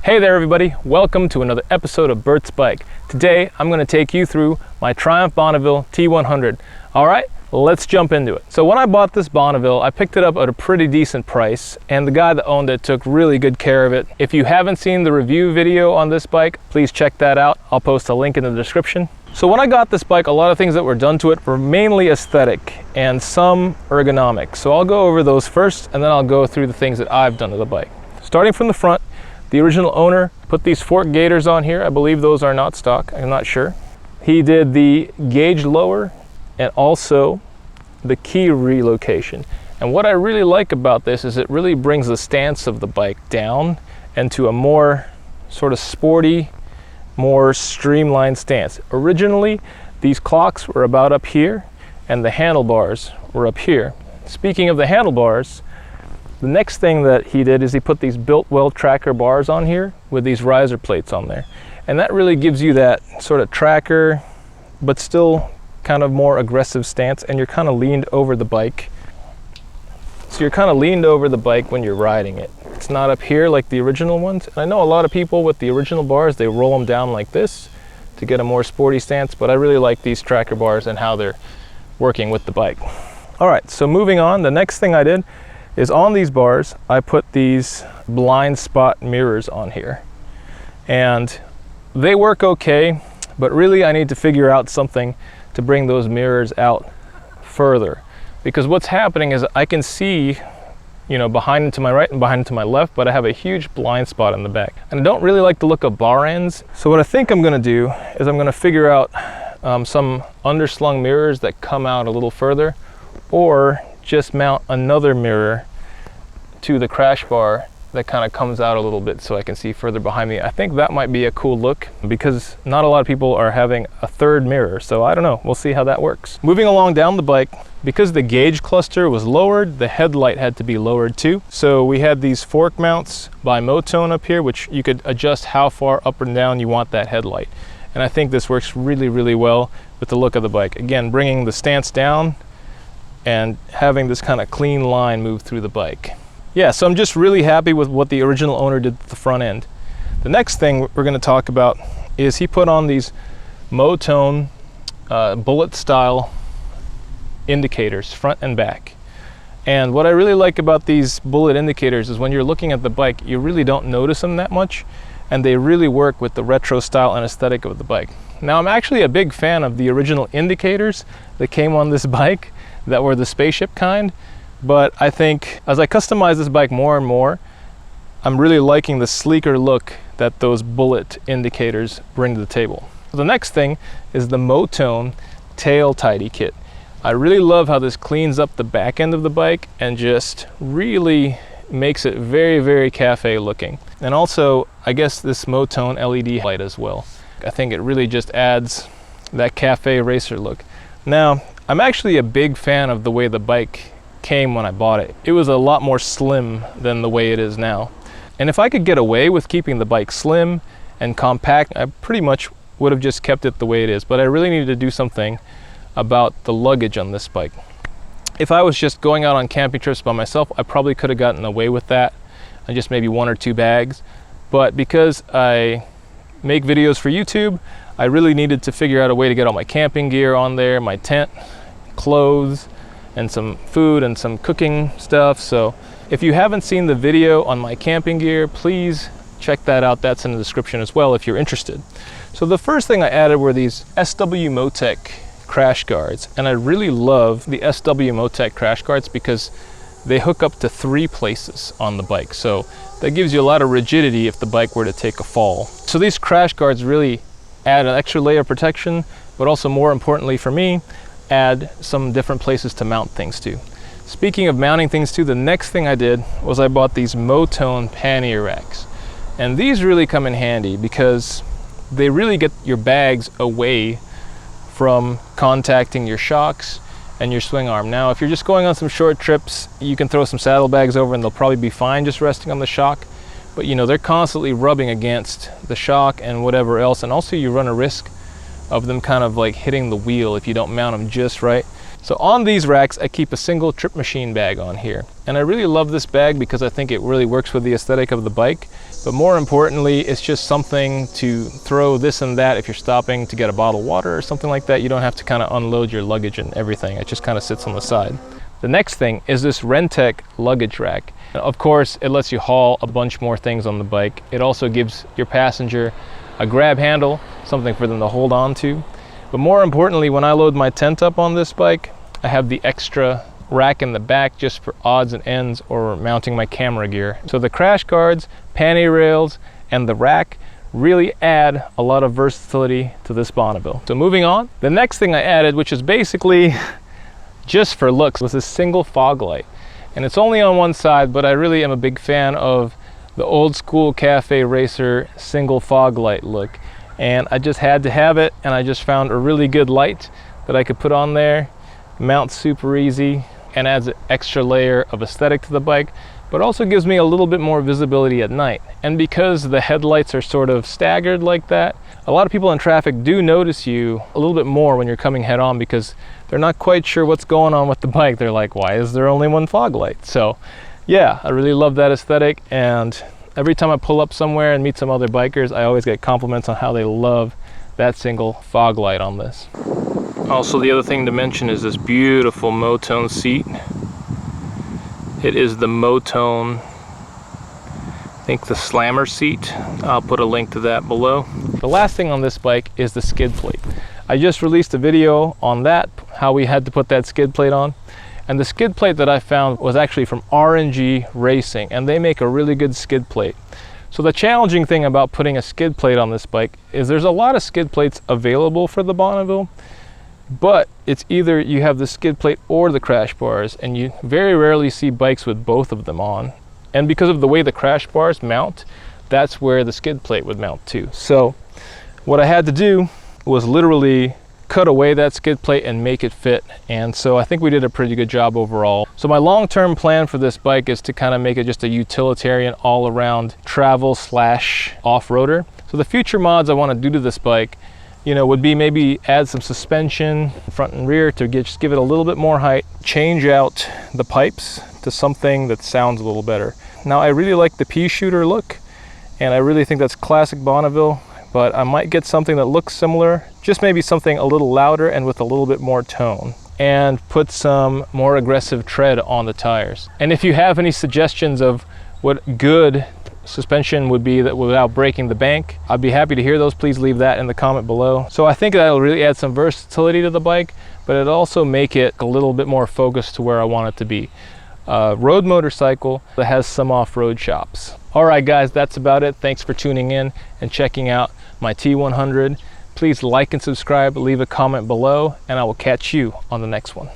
Hey there everybody, welcome to another episode of Bert's Bike. Today I'm going to take you through my Triumph Bonneville T100. Alright, let's jump into it. So when I bought this Bonneville, I picked it up at a pretty decent price, and the guy that owned it took really good care of it. If you haven't seen the review video on this bike, please check that out. I'll post a link in the description. So when I got this bike, a lot of things that were done to it were mainly aesthetic and some ergonomics. So I'll go over those first, and then I'll go through the things that I've done to the bike. Starting from the front, the original owner put these fork gaiters on here. I believe those are not stock, I'm not sure. He did the gauge lower and also the key relocation. And what I really like about this is it really brings the stance of the bike down into a more sort of sporty, more streamlined stance. Originally, these clocks were about up here and the handlebars were up here. Speaking of the handlebars, the next thing that he did is he put these Biltwell tracker bars on here with these riser plates on there. And that really gives you that sort of tracker, but still kind of more aggressive stance, and you're kind of leaned over the bike. So you're kind of leaned over the bike when you're riding it. It's not up here like the original ones. And I know a lot of people with the original bars, they roll them down like this to get a more sporty stance, but I really like these tracker bars and how they're working with the bike. All right, so moving on, the next thing I did is on these bars, I put these blind spot mirrors on here. And they work okay, but really I need to figure out something to bring those mirrors out further. Because what's happening is I can see, you know, behind and to my right and behind and to my left, but I have a huge blind spot in the back. And I don't really like the look of bar ends. So what I think I'm gonna do is I'm gonna figure out some underslung mirrors that come out a little further, or just mount another mirror to the crash bar that kind of comes out a little bit so I can see further behind me. I think that might be a cool look because not a lot of people are having a third mirror, so I don't know, we'll see how that works. Moving along down the bike, because the gauge cluster was lowered, the headlight had to be lowered too. So we had these fork mounts by Motone up here, which you could adjust how far up and down you want that headlight. And I think this works really, really well with the look of the bike. Again, bringing the stance down and having this kind of clean line move through the bike. Yeah, so I'm just really happy with what the original owner did at the front end. The next thing we're going to talk about is he put on these Motone Bullitt style indicators, front and back. And what I really like about these Bullitt indicators is when you're looking at the bike, you really don't notice them that much, and they really work with the retro style and aesthetic of the bike. Now, I'm actually a big fan of the original indicators that came on this bike that were the spaceship kind, but I think as I customize this bike more and more, I'm really liking the sleeker look that those Bullitt indicators bring to the table. So the next thing is the Motone tail tidy kit. I really love how this cleans up the back end of the bike and just really makes it very, very cafe looking. And also, I guess this Motone LED light as well. I think it really just adds that cafe racer look. Now, I'm actually a big fan of the way the bike came when I bought it. It was a lot more slim than the way it is now. And if I could get away with keeping the bike slim and compact, I pretty much would have just kept it the way it is. But I really needed to do something about the luggage on this bike. If I was just going out on camping trips by myself, I probably could have gotten away with that and just maybe 1 or 2 bags. But because I make videos for YouTube, I really needed to figure out a way to get all my camping gear on there, my tent, clothes, and some food and some cooking stuff. So if you haven't seen the video on my camping gear, please check that out. That's in the description as well if you're interested. So the first thing I added were these SW Motech crash guards. And I really love the SW Motech crash guards because they hook up to 3 places on the bike. So that gives you a lot of rigidity if the bike were to take a fall. So these crash guards really add an extra layer of protection, but also more importantly for me, add some different places to mount things to. Speaking of mounting things to, the next thing I did was I bought these Motone Pannier racks. And these really come in handy because they really get your bags away from contacting your shocks and your swing arm. Now, if you're just going on some short trips, you can throw some saddlebags over and they'll probably be fine just resting on the shock. But you know, they're constantly rubbing against the shock and whatever else. And also you run a risk of them kind of like hitting the wheel if you don't mount them just right. So on these racks, I keep a single trip machine bag on here. And I really love this bag because I think it really works with the aesthetic of the bike. But more importantly, it's just something to throw this and that if you're stopping to get a bottle of water or something like that. You don't have to kind of unload your luggage and everything. It just kind of sits on the side. The next thing is this Renntec luggage rack. And of course, it lets you haul a bunch more things on the bike. It also gives your passenger a grab handle, something for them to hold on to. But more importantly, when I load my tent up on this bike, I have the extra rack in the back just for odds and ends or mounting my camera gear. So the crash guards, Pannier rails, and the rack really add a lot of versatility to this Bonneville. So moving on, the next thing I added, which is basically just for looks, was this single fog light. And it's only on one side, but I really am a big fan of the old school cafe racer single fog light look. And I just had to have it, and I just found a really good light that I could put on there. Mounts super easy and adds an extra layer of aesthetic to the bike, but also gives me a little bit more visibility at night. And because the headlights are sort of staggered like that, a lot of people in traffic do notice you a little bit more when you're coming head on because they're not quite sure what's going on with the bike. They're like, why is there only one fog light? So yeah, I really love that aesthetic, and every time I pull up somewhere and meet some other bikers, I always get compliments on how they love that single fog light on this. Also, the other thing to mention is this beautiful Motone seat. It is the Motone, I think the slammer seat. I'll put a link to that below. The last thing on this bike is the skid plate. I just released a video on that, how we had to put that skid plate on. And the skid plate that I found was actually from R&G Racing, and they make a really good skid plate. So the challenging thing about putting a skid plate on this bike is there's a lot of skid plates available for the Bonneville, but it's either you have the skid plate or the crash bars, and you very rarely see bikes with both of them on. And because of the way the crash bars mount, that's where the skid plate would mount too. So what I had to do was literally cut away that skid plate and make it fit, and so I think we did a pretty good job overall. So my long-term plan for this bike is to kind of make it just a utilitarian all-around travel slash off-roader. So the future mods I want to do to this bike, you know, would be maybe add some suspension front and rear to just give it a little bit more height, change out the pipes to something that sounds a little better. Now I really like the pea shooter look, and I really think that's classic Bonneville, but I might get something that looks similar, just maybe something a little louder and with a little bit more tone, and put some more aggressive tread on the tires. And if you have any suggestions of what good suspension would be that without breaking the bank, I'd be happy to hear those. Please leave that in the comment below. So I think that'll really add some versatility to the bike, but it'll also make it a little bit more focused to where I want it to be. Road motorcycle that has some off-road shops. All right guys, that's about it. Thanks for tuning in and checking out my T100. Please like and subscribe, leave a comment below, and I will catch you on the next one.